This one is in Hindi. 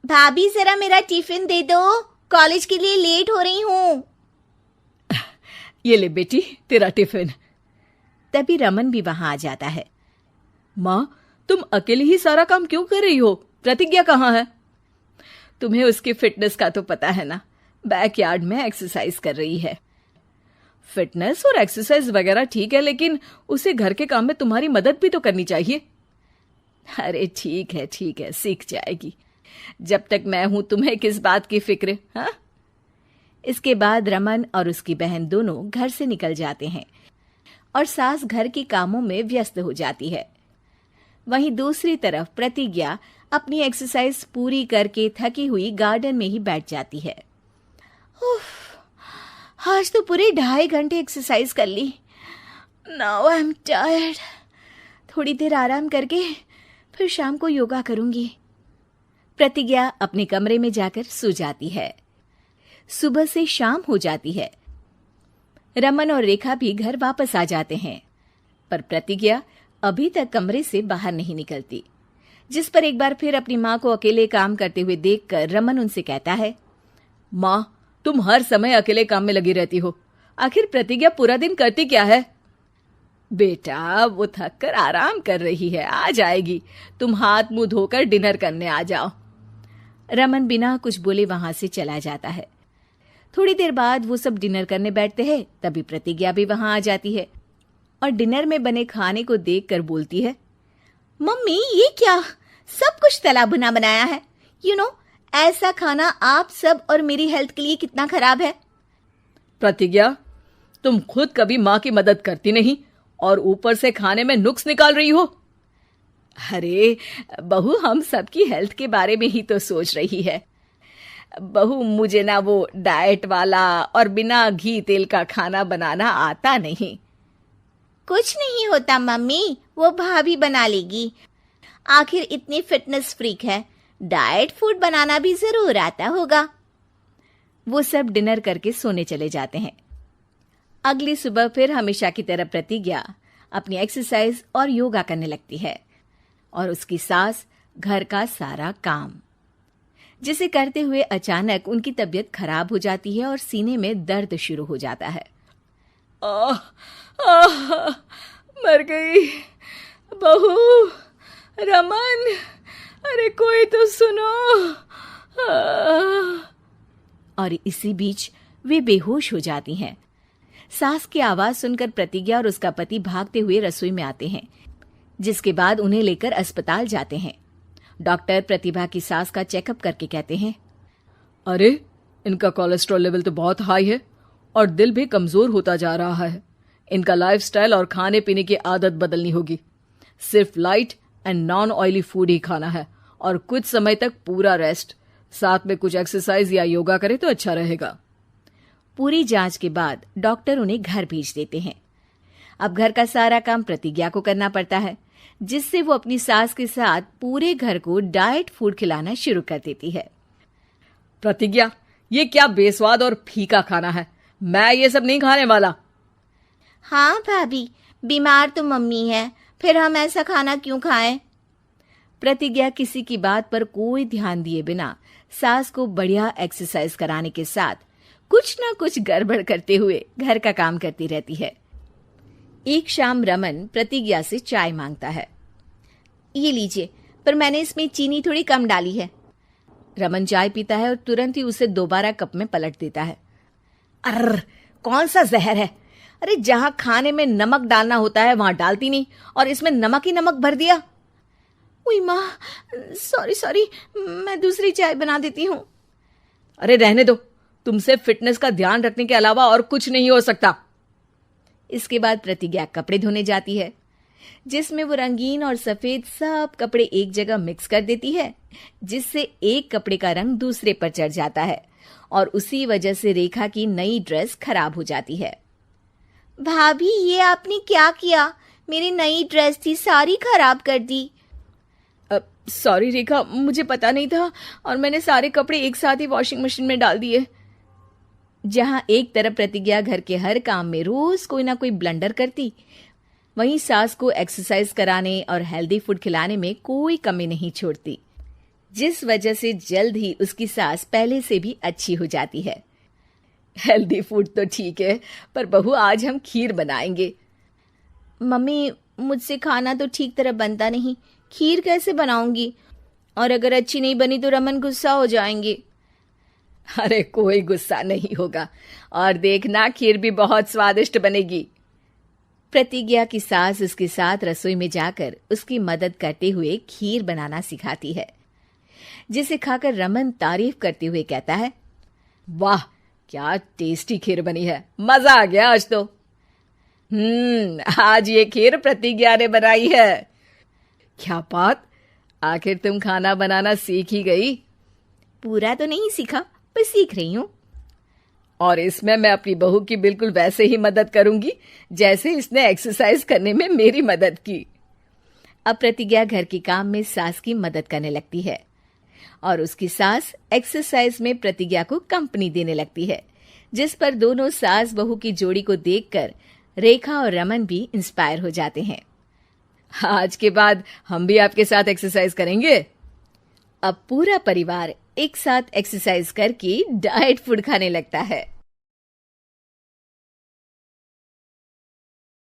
भाभी जरा मेरा टिफिन दे दो, कॉलेज के लिए लेट हो रही हूँ। ये ले बेटी तेरा टिफिन। तभी रमन भी वहां आ जाता है। माँ, तुम अकेले ही सारा काम क्यों कर रही हो? प्रतिज्ञा कहाँ है? तुम्हें उसकी फिटनेस का तो पता है ना, बैकयार्ड में एक्सरसाइज कर रही है। फिटनेस और एक्सरसाइज वगैरह ठीक है, लेकिन उसे घर के काम में तुम्हारी मदद भी तो करनी चाहिए। अरे ठीक है, सीख जाएगी। जब तक मैं हूं तुम्हें किस बात की फिक्र? हाँ। इसके बाद रमन और उसकी बहन दोनों घर से निकल जाते हैं और सास घर के कामों में व्यस्त हो जाती है। वहीं दूसरी तरफ प्रतिज्ञा अपनी एक्सरसाइज पूरी करके थकी हुई गार्डन में ही बैठ जाती है। आज तो पूरे 2.5 घंटे एक्सरसाइज कर ली। Now I am tired. थोड़ी देर आराम करके फिर शाम को योगा करूंगी। प्रतिज्ञा अपने कमरे में जाकर सो जाती है। सुबह से शाम हो जाती है। रमन और रेखा भी घर वापस आ जाते हैं, पर प्रतिज्ञा अभी तक कमरे से बाहर नहीं निकलती, जिस पर एक बार फिर अपनी माँ को अकेले काम करते हुए देखकर रमन उनसे कहता है, माँ, तुम हर समय अकेले काम में लगी रहती हो। आखिर प्रतिज्ञा पूरा दिन करती क्या है? बेटा, वो थक कर आराम कर रही है, आ जाएगी। तुम हाथ मुंह धोकर डिनर करने आ जाओ। रमन बिना कुछ बोले वहां से चला जाता है। थोड़ी देर बाद वो सब डिनर करने बैठते हैं। तभी प्रतिज्ञा भी वहां आ जाती है और डिनर में बने खाने को देखकर बोलती है, मम्मी ये क्या, सब कुछ तला भुना बनाया है। ऐसा खाना आप सब और मेरी हेल्थ के लिए कितना खराब है। प्रतिज्ञा, तुम खुद कभी माँ की मदद करती नहीं और ऊपर से खाने में नुक्स निकाल रही हो। अरे बहू, हम सबकी हेल्थ के बारे में ही तो सोच रही है। बहू, मुझे ना वो डाइट वाला और बिना घी तेल का खाना बनाना आता नहीं। कुछ नहीं होता मम्मी, वो भाभी बना लेगी। आखिर इतनी फिटनेस फ्रीक है, डाइट फूड बनाना भी जरूर आता होगा। वो सब डिनर करके सोने चले जाते हैं। अगली सुबह फिर हमेशा की तरह प्रतिज्ञा अपनी एक्सरसाइज और योगा करने लगती है और उसकी सास घर का सारा काम, जिसे करते हुए अचानक उनकी तबीयत खराब हो जाती है और सीने में दर्द शुरू हो जाता है। मर गई बहू। रमन, अरे कोई तो सुनो। और इसी बीच वे बेहोश हो जाती हैं। सास की आवाज सुनकर प्रतिज्ञा और उसका पति भागते हुए रसोई में आते हैं, जिसके बाद उन्हें लेकर अस्पताल जाते हैं। डॉक्टर प्रतिभा की सास का चेकअप करके कहते हैं, अरे इनका कोलेस्ट्रॉल लेवल तो बहुत हाई है और दिल भी कमजोर होता जा रहा है। इनका लाइफस्टाइल और खाने पीने की आदत बदलनी होगी। सिर्फ light and non oily food ही खाना है और कुछ समय तक पूरा रेस्ट, साथ में कुछ एक्सरसाइज या योगा करे तो अच्छा रहेगा। पूरी जांच के बाद डॉक्टर उन्हें घर भेज देते हैं। अब घर का सारा काम प्रतिज्ञा को करना पड़ता है, जिससे वो अपनी सास के साथ पूरे घर को डाइट फूड खिलाना शुरू कर देती है। प्रतिज्ञा, ये क्या बेस्वाद और फीका खाना है, मैं ये सब नहीं खाने वाला। हाँ भाभी, बीमार तो मम्मी है, फिर हम ऐसा खाना क्यों खाएं? प्रतिज्ञा किसी की बात पर कोई ध्यान दिए बिना सास को बढ़िया एक्सरसाइज कराने के साथ कुछ ना कुछ गड़बड़ करते हुए घर का काम करती रहती है। एक शाम रमन प्रतिज्ञा से चाय मांगता है। ये लीजिए, पर मैंने इसमें चीनी थोड़ी कम डाली है। रमन चाय पीता है और तुरंत ही उसे दोबारा कप में पलट देता है। अर्र, कौन सा जहर है? अरे जहां खाने में नमक डालना होता है वहां डालती नहीं और इसमें नमक ही नमक भर दिया। उई माँ, सॉरी, मैं दूसरी चाय बना देती हूँ। अरे रहने दो, तुमसे फिटनेस का ध्यान रखने के अलावा और कुछ नहीं हो सकता। इसके बाद प्रतिज्ञा कपड़े धोने जाती है, जिसमें वो रंगीन और सफेद सब कपड़े एक जगह मिक्स कर देती है, जिससे एक कपड़े का रंग दूसरे पर चढ़ जाता है और उसी वजह से रेखा की नई ड्रेस खराब हो जाती है। भाभी, ये आपने क्या किया? मेरी नई ड्रेस थी, सारी खराब कर दी। सॉरी रेखा, मुझे पता नहीं था और मैंने सारे कपड़े एक साथ ही वॉशिंग मशीन में डाल दिए। जहां एक तरफ प्रतिज्ञा घर के हर काम में रोज कोई ना कोई ब्लंडर करती, वहीं सास को एक्सरसाइज कराने और हेल्दी फूड खिलाने में कोई कमी नहीं छोड़ती। जिस वजह से जल्द ही उसकी सास पहले से भी अच्छी हो जाती है। हेल्दी फूड तो ठीक है, पर बहू आज हम खीर बनाएंगे। मम्मी, मुझसे खाना तो ठीक तरह बनता नहीं, खीर कैसे बनाऊंगी? और अगर अच्छी नहीं बनी तो रमन गुस्सा हो जाएंगे। अरे कोई गुस्सा नहीं होगा, और देखना खीर भी बहुत स्वादिष्ट बनेगी। प्रतिज्ञा की सास उसके साथ रसोई में जाकर उसकी मदद करते हुए खीर बनाना सिखाती है, जिसे खाकर रमन तारीफ करते हुए कहता है, वाह क्या टेस्टी खीर बनी है, मजा आ गया आज तो। आज ये खीर प्रतिज्ञा ने बनाई है। क्या बात, आखिर तुम खाना बनाना सीख ही गई? पूरा तो नहीं सीखा, पर सीख रही हूँ। और इसमें मैं अपनी बहू की बिल्कुल वैसे ही मदद करूंगी जैसे इसने एक्सरसाइज करने में मेरी मदद की। अब प्रतिज्ञा घर के काम में सास की मदद करने लगती है और उसकी सास एक्सरसाइज में प्रतिज्ञा को कंपनी देने लगती है, जिस पर दोनों सास बहू की जोड़ी को देखकर रेखा और रमन भी इंस्पायर हो जाते हैं। आज के बाद हम भी आपके साथ एक्सरसाइज करेंगे। अब पूरा परिवार एक साथ एक्सरसाइज करके डाइट फूड खाने लगता है।